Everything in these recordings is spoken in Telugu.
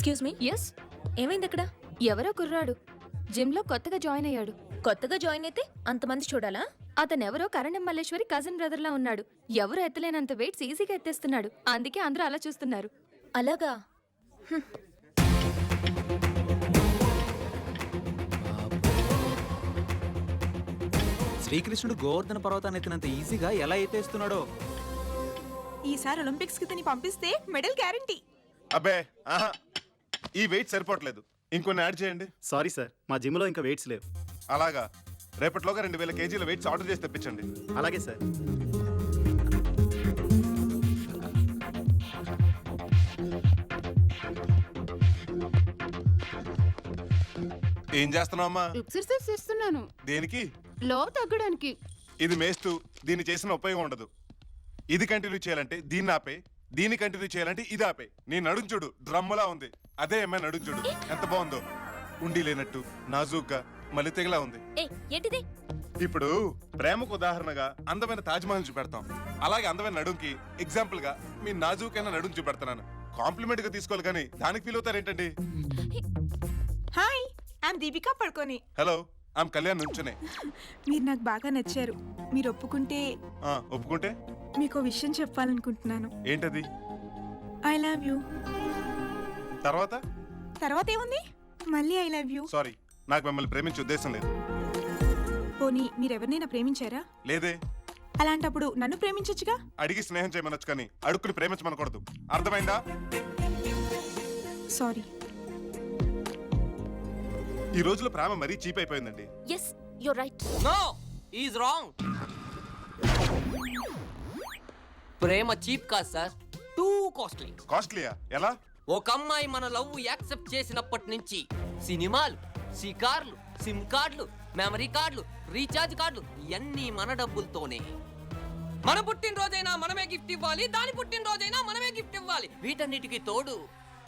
Excuse me. ఎస్. ఏమైంది అక్కడ? ఎవరో కుర్రాడు జిమ్ లో కొత్తగా జాయిన్ అయ్యాడు. కొత్తగా జాయిన్ అయితే అంతమంది చూడాలా? అతనెవరో కరణం మల్లేశ్వరి కజిన్ బ్రదర్ లా ఉన్నాడు. ఎవరు ఎత్తలేనంత వెయిట్స్ ఈజీగా ఎత్తేస్తున్నాడు. అందుకే అందరూ అలా చూస్తున్నారు. అలాగా? శ్రీకృష్ణుడు గోవర్ధన పర్వతాన్ని ఎత్తినంత ఈజీగా ఎలా ఎత్తేస్తున్నాడో. ఈసారి ఒలింపిక్స్ కి తని పంపిస్తే మెడల్ గ్యారంటీ. అబ్బే ఆహా, ఈ వెయిట్ సరిపోవట్లేదు, ఇంకొన్ని యాడ్ చేయండి. సారీ సార్, మా జిమ్లో ఇంకా వెయిట్స్ లేవు. అలాగా, రేపటిలోగా 2000 కేజీల వెయిట్స్ ఆర్డర్ చేసి తెప్పించండి. అలాగే సార్. ఏం చేస్తున్నావు అమ్మా? ఎక్సర్సైజ్ చేస్తున్నాను. దేనికి? లో తగ్గడానికి. ఇది మేస్తూ దీన్ని చేసిన ఉపయోగం ఉండదు. ఇది కంటిన్యూ చేయాలంటే దీన్ని ఆపే, దీన్ని కంటిన్యూ చేయాలంటే ఇది ఆపే. నీ నడుం చూడు, డ్రమ్ములా ఉంది. అదే అమ్మాయి నడుం చూడు ఎంత బాగుందో, ఉండి లేనట్టు నాజూగ్గా మళ్ళీ తెగలా ఉంది. ఏంటిది? ఇప్పుడు ప్రేమకు ఉదాహరణగా అందమైన తాజ్మహల్ చూపెడతాం, అలాగే అందమైన నడుంకి ఎగ్జాంపుల్ గా మీ నాజూకైన నడుం చూపెడుతున్నాను. కాంప్లిమెంట్ గా తీసుకోవాలి కానీ దానికి ఫీల్ అవుతారేంటండి? Hi, I'm Deepika Padukone. Hello, I'm Kalyan నుంచునే. మీరు నాకు బాగా నచ్చారు. మీరు ఒప్పుకుంటే ఒప్పుకుంటే మీకు విషయం చెప్పాలనుకుంటున్నాను. ఏంటది? I love you. తర్వాత తర్వాత ఏముంది? మళ్ళీ ఐ లవ్ యూ. సారీ, నాకు మిమ్మల్ని ప్రేమించే ఉద్దేశం లేదు. పోనీ మీరెవరినైనా ప్రేమించారా? లేదే. అలాంటప్పుడు నన్ను ప్రేమించొచ్చుగా. అడిగి స్నేహం చేయమనొచ్చు కానీ అడుక్కుని ప్రేమించమనకూడదు, అర్థమైందా? సారీ. ఈ రోజులో ప్రేమ మరీ చీప్ అయిపోయిందండి. Yes, you're right. No, is wrong. ప్రేమ చీప్ కాదు సార్, టూ కాస్ట్లీ. కాస్ట్లీయా? ఎలా? ఒక అమ్మాయి మన లవ్ యాక్సెప్ట్ చేసినప్పటి నుంచి సినిమాలు, షికార్లు, సిమ్ కార్డులు, మెమరీ కార్డులు, రీఛార్జ్ కార్డులు ఇవన్నీ మన డబ్బులతోనే. మన పుట్టినరోజైనా మనమే గిఫ్ట్ ఇవ్వాలి, దాని పుట్టినరోజైనా మనమే గిఫ్ట్ ఇవ్వాలి. వీటన్నిటికీ తోడు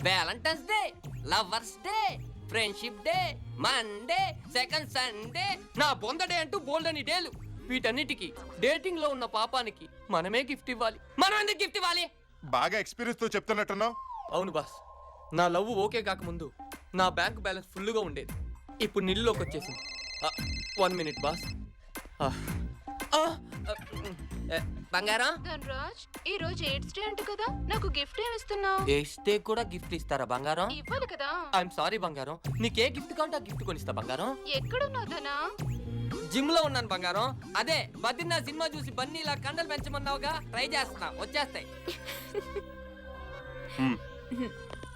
Valentine's day, lovers day, friendship day, Monday, second Sunday, నా బొందడే అంటూ బోల్డ్ అని డేలు. వీటన్నిటికీ డేటింగ్ లో ఉన్న పాపానికి మనమే గిఫ్ట్ ఇవ్వాలి. మనం ఎందుకు గిఫ్ట్ ఇవ్వాలి? బాగా ఎక్స్పీరియన్స్ తో చెప్తున్నట్టున్నావు. అవును బాస్, నా లవ్ ఓకే కాకముందు నా బ్యాంక్ బ్యాలెన్స్ ఫుల్గా ఉండేది. ఇప్పుడు నిల్లులోకి వచ్చేసింది. 1 మినిట్ బాస్. బంగారం, ధనరాజ్, ఈ రోజు ఎయిడ్స్ డే అంట కదా, నాకు గిఫ్ట్ ఏమి ఇస్తున్నావు? వేస్తే కూడా గిఫ్ట్ ఇస్తారా బంగారం? ఇవ్వాలి కదా. ఐఎమ్ సారీ బంగారం, నీకే గిఫ్ట్ కావాలంటే ఆ గిఫ్ట్ కొనిస్తా బంగారం. ఎక్కడున్నావు ధనా? జిమ్ లో ఉన్నాను బంగారం. అదే బద్రీనా సినిమా చూసి బన్నీలా కండలు పెంచమన్నావుగా, ట్రై చేస్తున్నా, వచ్చేస్తాయి.